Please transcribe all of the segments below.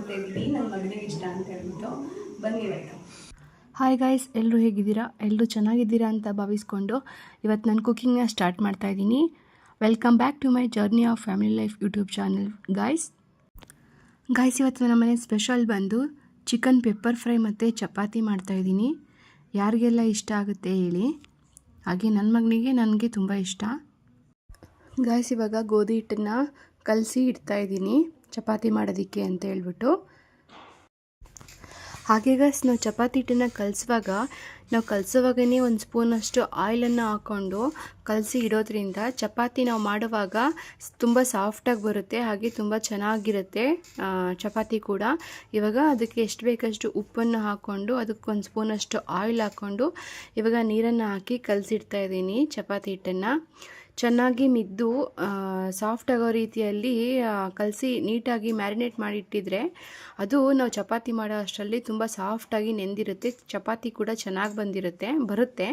ಮಾಡ್ತಾ ಇದ್ದೀನಿ ನನ್ನ ಮಗನಿಗೆ ಇಷ್ಟ ಅಂತ ಹೇಳ್ಬಿಟ್ಟು. ಬನ್ನಿ ಇವತ್ತು. ಹಾಯ್ ಗಾಯ್ಸ್, ಎಲ್ಲರೂ ಹೇಗಿದ್ದೀರಾ? ಎಲ್ಲರೂ ಚೆನ್ನಾಗಿದ್ದೀರಾ ಅಂತ ಭಾವಿಸ್ಕೊಂಡು ಇವತ್ತು ನಾನು ಕುಕ್ಕಿಂಗ್ನ ಸ್ಟಾರ್ಟ್ ಮಾಡ್ತಾ ಇದ್ದೀನಿ. Welcome back to my journey of family life YouTube channel. Guys ಇವತ್ತು ನಮ್ಮ ಮನೆ ಸ್ಪೆಷಲ್ ಬಂದು ಚಿಕನ್ ಪೆಪ್ಪರ್ ಫ್ರೈ ಮತ್ತು ಚಪಾತಿ ಮಾಡ್ತಾಯಿದ್ದೀನಿ. ಯಾರಿಗೆಲ್ಲ ಇಷ್ಟ ಆಗುತ್ತೆ ಹೇಳಿ. ಹಾಗೆ ನನ್ನ ಮಗನಿಗೆ ನನಗೆ ತುಂಬ ಇಷ್ಟ. ಗಾಯ್ಸ್ ಇವಾಗ ಗೋಧಿ ಹಿಟ್ಟನ್ನು ಕಲಸಿ ಇಡ್ತಾಯಿದ್ದೀನಿ ಚಪಾತಿ ಮಾಡೋದಕ್ಕೆ ಅಂತ ಹೇಳ್ಬಿಟ್ಟು. ಹಾಗೆ ಗಾಯ್ಸ್ ನಾವು ಚಪಾತಿ ಹಿಟ್ಟನ್ನು ಕಲಸುವಾಗನೇ ಒಂದು ಸ್ಪೂನಷ್ಟು ಆಯಿಲನ್ನು ಹಾಕ್ಕೊಂಡು ಕಲಸಿ ಇಡೋದ್ರಿಂದ ಚಪಾತಿ ನಾವು ಮಾಡುವಾಗ ತುಂಬ ಸಾಫ್ಟಾಗಿ ಬರುತ್ತೆ, ಹಾಗೆ ತುಂಬ ಚೆನ್ನಾಗಿರುತ್ತೆ ಚಪಾತಿ ಕೂಡ. ಇವಾಗ ಅದಕ್ಕೆ ಎಷ್ಟು ಬೇಕಷ್ಟು ಉಪ್ಪನ್ನು ಹಾಕ್ಕೊಂಡು ಅದಕ್ಕೊಂದು ಸ್ಪೂನಷ್ಟು ಆಯಿಲ್ ಹಾಕ್ಕೊಂಡು ಇವಾಗ ನೀರನ್ನು ಹಾಕಿ ಕಲಸಿಡ್ತಾ ಇದ್ದೀನಿ. ಚಪಾತಿ ಹಿಟ್ಟನ್ನು ಚೆನ್ನಾಗಿ ಮಿದ್ದು ಸಾಫ್ಟ್ ಆಗೋ ರೀತಿಯಲ್ಲಿ ಕಲಸಿ ನೀಟಾಗಿ ಮ್ಯಾರಿನೇಟ್ ಮಾಡಿಟ್ಟಿದ್ರೆ ಅದು ನಾವು ಚಪಾತಿ ಮಾಡೋ ಅಷ್ಟರಲ್ಲಿ ತುಂಬ ಸಾಫ್ಟಾಗಿ ನೆಂದಿರುತ್ತೆ, ಚಪಾತಿ ಕೂಡ ಚೆನ್ನಾಗಿ ಬರುತ್ತೆ.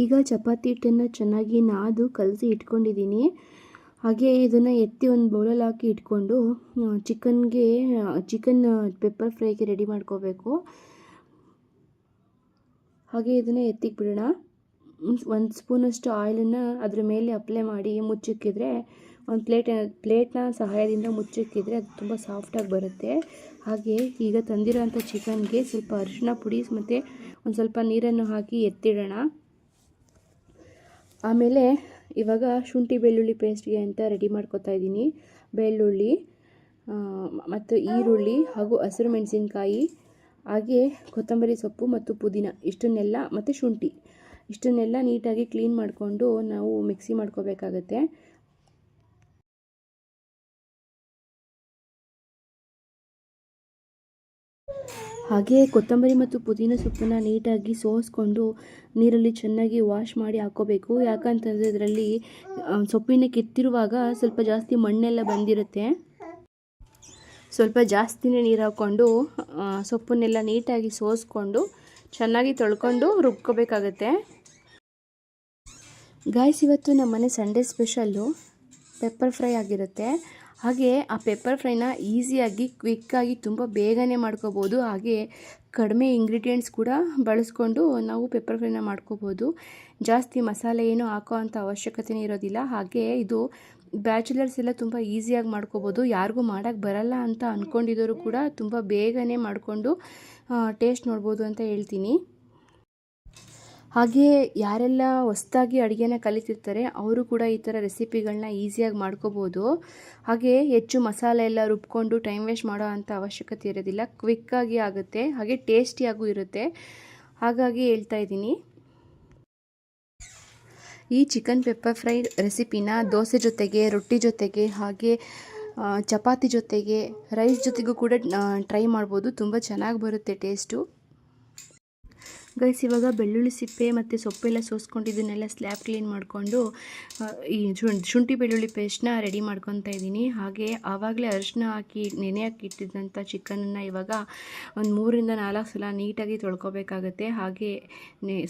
ಈಗ ಚಪಾತಿ ಹಿಟ್ಟನ್ನು ಚೆನ್ನಾಗಿ ನಾದು ಕಲಸಿ ಇಟ್ಕೊಂಡಿದ್ದೀನಿ. ಹಾಗೆ ಇದನ್ನು ಎತ್ತಿ ಒಂದು ಬೌಲಲ್ಲಿ ಹಾಕಿ ಇಟ್ಕೊಂಡು ಚಿಕನ್ ಪೆಪ್ಪರ್ ಫ್ರೈಗೆ ರೆಡಿ ಮಾಡ್ಕೋಬೇಕು. ಹಾಗೆ ಇದನ್ನು ಎತ್ತಿಗೆ ಬಿಡೋಣ. ಒಂದು ಸ್ಪೂನಷ್ಟು ಆಯಿಲನ್ನು ಅದ್ರ ಮೇಲೆ ಅಪ್ಲೈ ಮಾಡಿ ಮುಚ್ಚಿಕ್ಕಿದ್ರೆ, ಒಂದು ಪ್ಲೇಟ್ನ ಸಹಾಯದಿಂದ ಮುಚ್ಚಿಕ್ಕಿದ್ರೆ ಅದು ತುಂಬ ಸಾಫ್ಟಾಗಿ ಬರುತ್ತೆ. ಹಾಗೆ ಈಗ ತಂದಿರೋಂಥ ಚಿಕನ್ಗೆ ಸ್ವಲ್ಪ ಅರಿಶಿನ ಪುಡಿ ಮತ್ತು ಒಂದು ಸ್ವಲ್ಪ ನೀರನ್ನು ಹಾಕಿ ಎತ್ತಿಡೋಣ. ಆಮೇಲೆ ಇವಾಗ ಶುಂಠಿ ಬೆಳ್ಳುಳ್ಳಿ ಪೇಸ್ಟ್ಗೆ ಅಂತ ರೆಡಿ ಮಾಡ್ಕೊತಾ ಇದ್ದೀನಿ. ಬೆಳ್ಳುಳ್ಳಿ ಮತ್ತು ಈರುಳ್ಳಿ ಹಾಗೂ ಹಸಿರು ಮೆಣಸಿನ್ಕಾಯಿ, ಹಾಗೆ ಕೊತ್ತಂಬರಿ ಸೊಪ್ಪು ಮತ್ತು ಪುದೀನ ಇಷ್ಟನ್ನೆಲ್ಲ ಮತ್ತು ಶುಂಠಿ ಇಷ್ಟನ್ನೆಲ್ಲ ನೀಟಾಗಿ ಕ್ಲೀನ್ ಮಾಡಿಕೊಂಡು ನಾವು ಮಿಕ್ಸಿ ಮಾಡ್ಕೋಬೇಕಾಗತ್ತೆ. ಹಾಗೆ ಕೊತ್ತಂಬರಿ ಮತ್ತು ಪುದೀನ ಸೊಪ್ಪನ್ನು ನೀಟಾಗಿ ಸೋಸಿಕೊಂಡು ನೀರಲ್ಲಿ ಚೆನ್ನಾಗಿ ವಾಶ್ ಮಾಡಿ ಹಾಕ್ಕೋಬೇಕು. ಯಾಕಂತಂದರೆ ಇದರಲ್ಲಿ ಸೊಪ್ಪಿನ ಕಿತ್ತಿರುವಾಗ ಸ್ವಲ್ಪ ಜಾಸ್ತಿ ಮಣ್ಣೆಲ್ಲ ಬಂದಿರುತ್ತೆ. ಸ್ವಲ್ಪ ಜಾಸ್ತಿನೇ ನೀರು ಹಾಕ್ಕೊಂಡು ಸೊಪ್ಪನ್ನೆಲ್ಲ ನೀಟಾಗಿ ಸೋಸಿಕೊಂಡು ಚೆನ್ನಾಗಿ ತೊಳ್ಕೊಂಡು ರುಬ್ಕೋಬೇಕಾಗತ್ತೆ. ಗಾಯ್ಸ್ ಇವತ್ತು ನಮ್ಮ ಮನೆ ಸಂಡೇ ಸ್ಪೆಷಲ್ಲು ಪೆಪ್ಪರ್ ಫ್ರೈ ಆಗಿರುತ್ತೆ. ಹಾಗೆ ಆ ಪೆಪ್ಪರ್ ಫ್ರೈನ ಈಸಿಯಾಗಿ ಕ್ವಿಕ್ಕಾಗಿ ತುಂಬ ಬೇಗನೆ ಮಾಡ್ಕೋಬೋದು. ಹಾಗೆ ಕಡಿಮೆ ಇಂಗ್ರೀಡಿಯೆಂಟ್ಸ್ ಕೂಡ ಬಳಸ್ಕೊಂಡು ನಾವು ಪೆಪ್ಪರ್ ಫ್ರೈನ ಮಾಡ್ಕೋಬೋದು. ಜಾಸ್ತಿ ಮಸಾಲೆ ಏನೂ ಹಾಕೋ ಅಂಥ ಅವಶ್ಯಕತೆನೇ ಇರೋದಿಲ್ಲ. ಹಾಗೆ ಇದು ಬ್ಯಾಚುಲರ್ಸ್ ಎಲ್ಲ ತುಂಬ ಈಸಿಯಾಗಿ ಮಾಡ್ಕೋಬೋದು. ಯಾರಿಗೂ ಮಾಡೋಕ್ಕೆ ಬರಲ್ಲ ಅಂತ ಅಂದ್ಕೊಂಡಿದ್ದವರು ಕೂಡ ತುಂಬ ಬೇಗನೆ ಮಾಡಿಕೊಂಡು ಟೇಸ್ಟ್ ನೋಡ್ಬೋದು ಅಂತ ಹೇಳ್ತೀನಿ. ಹಾಗೆ ಯಾರೆಲ್ಲ ಹೊಸದಾಗಿ ಅಡುಗೆನ ಕಲಿತಿರ್ತಾರೆ ಅವರು ಕೂಡ ಈ ಥರ ರೆಸಿಪಿಗಳನ್ನ ಈಸಿಯಾಗಿ ಮಾಡ್ಕೋಬೋದು. ಹಾಗೆ ಹೆಚ್ಚು ಮಸಾಲೆ ಎಲ್ಲ ರುಬ್ಕೊಂಡು ಟೈಮ್ ವೇಸ್ಟ್ ಮಾಡೋ ಅಂಥ ಅವಶ್ಯಕತೆ ಇರೋದಿಲ್ಲ, ಕ್ವಿಕ್ಕಾಗಿ ಆಗುತ್ತೆ, ಹಾಗೆ ಟೇಸ್ಟಿಯಾಗೂ ಇರುತ್ತೆ. ಹಾಗಾಗಿ ಹೇಳ್ತಾ ಇದ್ದೀನಿ. ಈ ಚಿಕನ್ ಪೆಪ್ಪರ್ ಫ್ರೈ ರೆಸಿಪಿನ ದೋಸೆ ಜೊತೆಗೆ, ರೊಟ್ಟಿ ಜೊತೆಗೆ, ಹಾಗೆ ಚಪಾತಿ ಜೊತೆಗೆ, ರೈಸ್ ಜೊತೆಗೂ ಕೂಡ ಟ್ರೈ ಮಾಡ್ಬೋದು. ತುಂಬ ಚೆನ್ನಾಗಿ ಬರುತ್ತೆ ಟೇಸ್ಟು. ಗೈಸ್ ಇವಾಗ ಬೆಳ್ಳುಳ್ಳಿ ಸಿಪ್ಪೆ ಮತ್ತು ಸೊಪ್ಪೆಲ್ಲ ಸೋಸ್ಕೊಂಡಿದ್ದನ್ನೆಲ್ಲ ಸ್ಲ್ಯಾಬ್ ಕ್ಲೀನ್ ಮಾಡಿಕೊಂಡು ಈ ಶುಂಠಿ ಬೆಳ್ಳುಳ್ಳಿ ಪೇಸ್ಟ್ನ ರೆಡಿ ಮಾಡ್ಕೊತಾ ಇದ್ದೀನಿ. ಹಾಗೆ ಆವಾಗಲೇ ಅರಿಶಿನ ಹಾಕಿ ನೆನೆ ಹಾಕಿ ಇಟ್ಟಿದ್ದಂಥ ಚಿಕನನ್ನು ಇವಾಗ ಒಂದು 3 to 4 ಸಲ ನೀಟಾಗಿ ತೊಳ್ಕೊಬೇಕಾಗತ್ತೆ. ಹಾಗೆ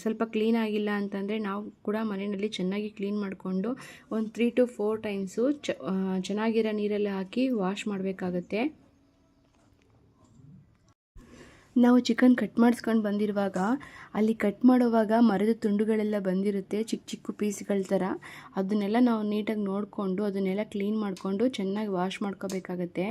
ಸ್ವಲ್ಪ ಕ್ಲೀನ್ ಆಗಿಲ್ಲ ಅಂತಂದರೆ ನಾವು ಕೂಡ ಮನೆಯಲ್ಲಿ ಚೆನ್ನಾಗಿ ಕ್ಲೀನ್ ಮಾಡಿಕೊಂಡು ಒಂದು 3 to 4 ಟೈಮ್ಸು ಚೆನ್ನಾಗಿರೋ ನೀರಲ್ಲಿ ಹಾಕಿ ವಾಶ್ ಮಾಡಬೇಕಾಗತ್ತೆ. ನಾವು ಚಿಕನ್ ಕಟ್ ಮಾಡಿಸ್ಕೊಂಡು ಬಂದಿರುವಾಗ ಅಲ್ಲಿ ಕಟ್ ಮಾಡುವಾಗ ಮರದ ತುಂಡುಗಳೆಲ್ಲ ಬಂದಿರುತ್ತೆ, ಚಿಕ್ಕ ಚಿಕ್ಕ ಪೀಸ್ಗಳ ಥರ. ಅದನ್ನೆಲ್ಲ ನಾವು ನೀಟಾಗಿ ನೋಡಿಕೊಂಡು ಅದನ್ನೆಲ್ಲ ಕ್ಲೀನ್ ಮಾಡಿಕೊಂಡು ಚೆನ್ನಾಗಿ ವಾಶ್ ಮಾಡ್ಕೋಬೇಕಾಗತ್ತೆ.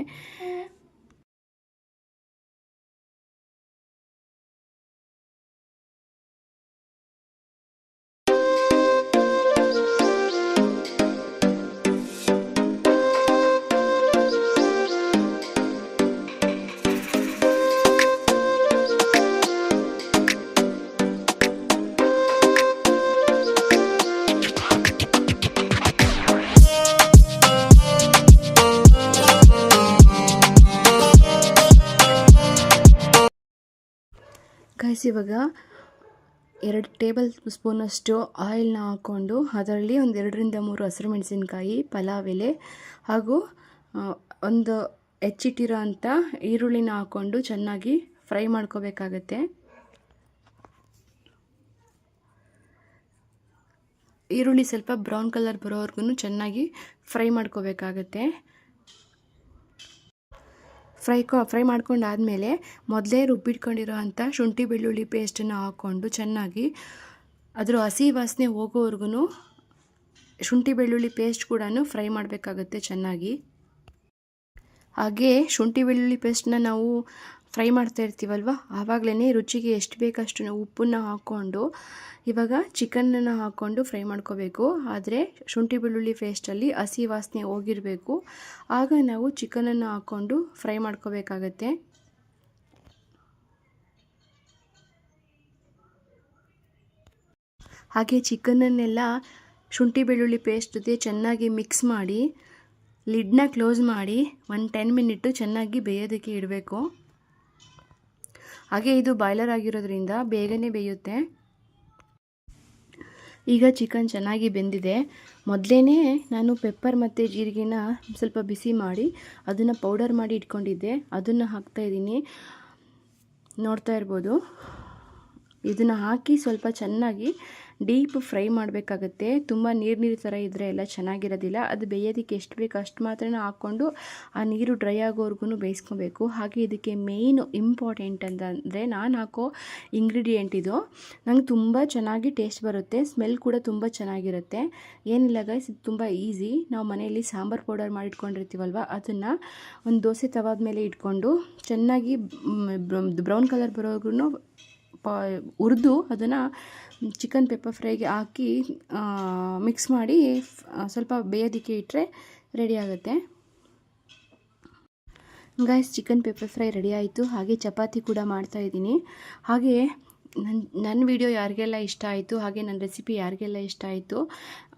ಗಾಯ್ಸ್, ಇವಾಗ 2 ಟೇಬಲ್ ಸ್ಪೂನಷ್ಟು ಆಯಿಲ್ನ ಹಾಕ್ಕೊಂಡು ಅದರಲ್ಲಿ ಒಂದು 2-3 ಹಸಿರು ಮೆಣಸಿನ್ಕಾಯಿ, ಪಲಾವ್ ಎಲೆ ಹಾಗೂ ಒಂದು ಹೆಚ್ಚಿಟ್ಟಿರೋ ಅಂಥ ಈರುಳ್ಳಿನ ಹಾಕ್ಕೊಂಡು ಚೆನ್ನಾಗಿ ಫ್ರೈ ಮಾಡ್ಕೋಬೇಕಾಗತ್ತೆ. ಈರುಳ್ಳಿ ಸ್ವಲ್ಪ ಬ್ರೌನ್ ಕಲರ್ ಬರೋವರೆಗೂ ಚೆನ್ನಾಗಿ ಫ್ರೈ ಮಾಡ್ಕೋಬೇಕಾಗತ್ತೆ. ಫ್ರೈ ಮಾಡ್ಕೊಂಡಾದಮೇಲೆ ಮೊದಲೇ ರುಬ್ಬಿಟ್ಕೊಂಡಿರೋ ಅಂಥ ಶುಂಠಿ ಬೆಳ್ಳುಳ್ಳಿ ಪೇಸ್ಟನ್ನು ಹಾಕ್ಕೊಂಡು ಚೆನ್ನಾಗಿ ಅದರ ಹಸಿ ವಾಸನೆ ಹೋಗೋವರೆಗೂ ಶುಂಠಿ ಬೆಳ್ಳುಳ್ಳಿ ಪೇಸ್ಟ್ ಕೂಡ ಫ್ರೈ ಮಾಡಬೇಕಾಗತ್ತೆ ಚೆನ್ನಾಗಿ. ಹಾಗೆ ಶುಂಠಿ ಬೆಳ್ಳುಳ್ಳಿ ಪೇಸ್ಟನ್ನ ನಾವು ಫ್ರೈ ಮಾಡ್ತಾ ಇರ್ತೀವಲ್ವ, ಆವಾಗಲೇ ರುಚಿಗೆ ಎಷ್ಟು ಬೇಕಷ್ಟು ಉಪ್ಪನ್ನು ಹಾಕ್ಕೊಂಡು ಇವಾಗ ಚಿಕನನ್ನು ಹಾಕ್ಕೊಂಡು ಫ್ರೈ ಮಾಡ್ಕೋಬೇಕು. ಆದರೆ ಶುಂಠಿ ಬೆಳ್ಳುಳ್ಳಿ ಪೇಸ್ಟಲ್ಲಿ ಹಸಿ ವಾಸನೆ ಹೋಗಿರಬೇಕು, ಆಗ ನಾವು ಚಿಕನನ್ನು ಹಾಕ್ಕೊಂಡು ಫ್ರೈ ಮಾಡ್ಕೋಬೇಕಾಗತ್ತೆ. ಹಾಗೆ ಚಿಕನನ್ನೆಲ್ಲ ಶುಂಠಿ ಬೆಳ್ಳುಳ್ಳಿ ಪೇಸ್ಟ್ ಜೊತೆ ಚೆನ್ನಾಗಿ ಮಿಕ್ಸ್ ಮಾಡಿ ಲಿಡ್ನ ಕ್ಲೋಸ್ ಮಾಡಿ 10 ಮಿನಿಟ್ಟು ಚೆನ್ನಾಗಿ ಬೇಯೋದಕ್ಕೆ ಇಡಬೇಕು. ಹಾಗೆ ಇದು ಬಾಯ್ಲರ್ ಆಗಿರೋದ್ರಿಂದ ಬೇಗನೆ ಬೇಯುತ್ತೆ. ಈಗ ಚಿಕನ್ ಚೆನ್ನಾಗಿ ಬೆಂದಿದೆ. ಮೊದಲೇ ನಾನು ಪೆಪ್ಪರ್ ಮತ್ತು ಜೀರಿಗೆನ ಸ್ವಲ್ಪ ಬಿಸಿ ಮಾಡಿ ಅದನ್ನು ಪೌಡರ್ ಮಾಡಿ ಇಟ್ಕೊಂಡಿದ್ದೆ, ಅದನ್ನು ಹಾಕ್ತಾಯಿದ್ದೀನಿ, ನೋಡ್ತಾ ಇರ್ಬೋದು. ಇದನ್ನು ಹಾಕಿ ಸ್ವಲ್ಪ ಚೆನ್ನಾಗಿ ಡೀಪ್ ಫ್ರೈ ಮಾಡಬೇಕಾಗತ್ತೆ. ತುಂಬ ನೀರು ಥರ ಇದ್ದರೆ ಎಲ್ಲ ಚೆನ್ನಾಗಿರೋದಿಲ್ಲ. ಅದು ಬೇಯೋದಕ್ಕೆ ಎಷ್ಟು ಬೇಕು ಅಷ್ಟು ಮಾತ್ರ ಹಾಕ್ಕೊಂಡು ಆ ನೀರು ಡ್ರೈ ಆಗೋವರೆಗೂ ಬೇಯಿಸ್ಕೋಬೇಕು. ಹಾಗೆ ಇದಕ್ಕೆ ಮೇಯ್ನು ಇಂಪಾರ್ಟೆಂಟ್ ಅಂತಂದರೆ ನಾನು ಹಾಕೋ ಇಂಗ್ರೀಡಿಯೆಂಟ್ ಇದು. ನಂಗೆ ತುಂಬ ಚೆನ್ನಾಗಿ ಟೇಸ್ಟ್ ಬರುತ್ತೆ, ಸ್ಮೆಲ್ ಕೂಡ ತುಂಬ ಚೆನ್ನಾಗಿರುತ್ತೆ. ಏನಿಲ್ಲ ಗೈಸ್, ಇದು ತುಂಬ ಈಸಿ. ನಾವು ಮನೆಯಲ್ಲಿ ಸಾಂಬಾರು ಪೌಡರ್ ಮಾಡಿಟ್ಕೊಂಡಿರ್ತೀವಲ್ವ, ಅದನ್ನು ಒಂದು ದೋಸೆ ತವಾದ ಮೇಲೆ ಇಟ್ಕೊಂಡು ಚೆನ್ನಾಗಿ ಬ್ರೌನ್ ಕಲರ್ ಬರೋವರೆಗೂ ಹುರಿದು ಅದನ್ನು ಚಿಕನ್ ಪೆಪ್ಪರ್ ಫ್ರೈಗೆ ಹಾಕಿ ಮಿಕ್ಸ್ ಮಾಡಿ ಸ್ವಲ್ಪ ಬೇಯೋದಕ್ಕೆ ಇಟ್ಟರೆ ರೆಡಿ ಆಗುತ್ತೆ. Guys, chicken pepper fry ready ಆಯಿತು. ಹಾಗೆ ಚಪಾತಿ ಕೂಡ ಮಾಡ್ತಾಯಿದ್ದೀನಿ. ಹಾಗೆ ನನ್ನ ವಿಡಿಯೋ ಯಾರಿಗೆಲ್ಲ ಇಷ್ಟ ಆಯಿತು, ಹಾಗೆ ನನ್ನ ರೆಸಿಪಿ ಯಾರಿಗೆಲ್ಲ ಇಷ್ಟ ಆಯಿತು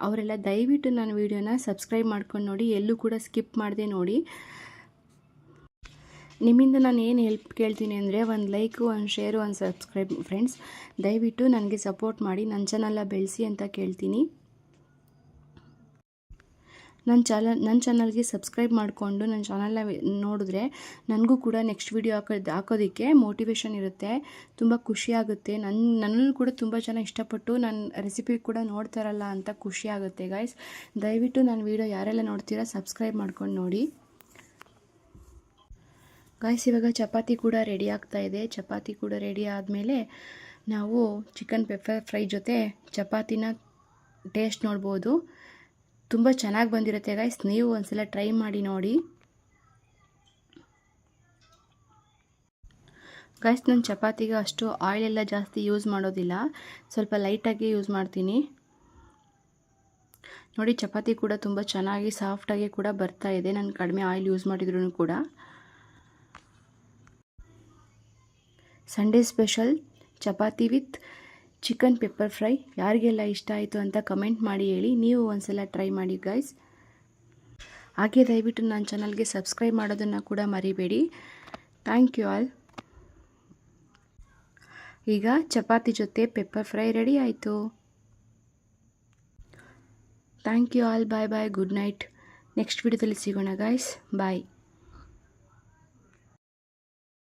ಅವರೆಲ್ಲ ದಯವಿಟ್ಟು ನನ್ನ ವಿಡಿಯೋನ ಸಬ್ಸ್ಕ್ರೈಬ್ ಮಾಡ್ಕೊಂಡು ನೋಡಿ, ಎಲ್ಲೂ ಕೂಡ ಸ್ಕಿಪ್ ಮಾಡದೆ ನೋಡಿ. ನಿಮ್ಮಿಂದ ನಾನು ಏನು ಹೆಲ್ಪ್ ಕೇಳ್ತೀನಿ ಅಂದರೆ ಒಂದು ಲೈಕು, ಒಂದು ಶೇರು, ಒಂದು ಸಬ್ಸ್ಕ್ರೈಬ್ ಫ್ರೆಂಡ್ಸ್. ದಯವಿಟ್ಟು ನನಗೆ ಸಪೋರ್ಟ್ ಮಾಡಿ, ನನ್ನ ಚಾನಲ್ನ ಬೆಳೆಸಿ ಅಂತ ಕೇಳ್ತೀನಿ. ನನ್ನ ಚಾನಲ್ಗೆ ಸಬ್ಸ್ಕ್ರೈಬ್ ಮಾಡಿಕೊಂಡು ನನ್ನ ಚಾನಲ್ನ ನೋಡಿದ್ರೆ ನನಗೂ ಕೂಡ ನೆಕ್ಸ್ಟ್ ವಿಡಿಯೋ ಹಾಕೋದಕ್ಕೆ ಮೋಟಿವೇಶನ್ ಇರುತ್ತೆ, ತುಂಬ ಖುಷಿಯಾಗುತ್ತೆ. ನನ್ನನ್ನು ಕೂಡ ತುಂಬ ಜನ ಇಷ್ಟಪಟ್ಟು ನನ್ನ ರೆಸಿಪಿ ಕೂಡ ನೋಡ್ತಾರಲ್ಲ ಅಂತ ಖುಷಿ ಆಗುತ್ತೆ ಗೈಸ್. ದಯವಿಟ್ಟು ನನ್ನ ವಿಡಿಯೋ ಯಾರೆಲ್ಲ ನೋಡ್ತೀರಾ ಸಬ್ಸ್ಕ್ರೈಬ್ ಮಾಡ್ಕೊಂಡು ನೋಡಿ. ಗಾಯ್ಸ್, ಇವಾಗ ಚಪಾತಿ ಕೂಡ ರೆಡಿ ಆಗ್ತಾ ಇದೆ. ಚಪಾತಿ ಕೂಡ ರೆಡಿ ಆದಮೇಲೆ ನಾವು ಚಿಕನ್ ಪೆಪ್ಪರ್ ಫ್ರೈ ಜೊತೆ ಚಪಾತಿನ ಟೇಸ್ಟ್ ನೋಡ್ಬೋದು. ತುಂಬ ಚೆನ್ನಾಗಿ ಬಂದಿರುತ್ತೆ ಗಾಯ್ಸ್, ನೀವು ಒಂದ್ಸಲ ಟ್ರೈ ಮಾಡಿ ನೋಡಿ. ಗಾಯ್ಸ್, ನಾನು ಚಪಾತಿಗೆ ಅಷ್ಟು ಆಯಿಲೆಲ್ಲ ಜಾಸ್ತಿ ಯೂಸ್ ಮಾಡೋದಿಲ್ಲ, ಸ್ವಲ್ಪ ಲೈಟಾಗಿ ಯೂಸ್ ಮಾಡ್ತೀನಿ. ನೋಡಿ, ಚಪಾತಿ ಕೂಡ ತುಂಬ ಚೆನ್ನಾಗಿ ಸಾಫ್ಟಾಗಿ ಕೂಡ ಬರ್ತಾ ಇದೆ, ನಾನು ಕಡಿಮೆ ಆಯಿಲ್ ಯೂಸ್ ಮಾಡಿದ್ರೂ ಕೂಡ. Sunday special chapati with chicken pepper fry ಯಾರಿಗೆಲ್ಲ ಇಷ್ಟ ಆಯಿತು ಅಂತ ಕಮೆಂಟ್ ಮಾಡಿ ಹೇಳಿ. ನೀವು ಒಂದ್ಸಲ ಟ್ರೈ ಮಾಡಿ ಗೈಸ್. ಹಾಗೆ ದಯವಿಟ್ಟು ನನ್ನ ಚಾನಲ್ಗೆ ಸಬ್ಸ್ಕ್ರೈಬ್ ಮಾಡೋದನ್ನು ಕೂಡ ಮರಿಬೇಡಿ. Thank you all. ಈಗ ಚಪಾತಿ ಜೊತೆ ಪೆಪ್ಪರ್ ಫ್ರೈ ರೆಡಿ ಆಯಿತು. Thank you all. Bye bye, good night. Next ವಿಡಿಯೋದಲ್ಲಿ ಸಿಗೋಣ ಗೈಸ್. ಬಾಯ್.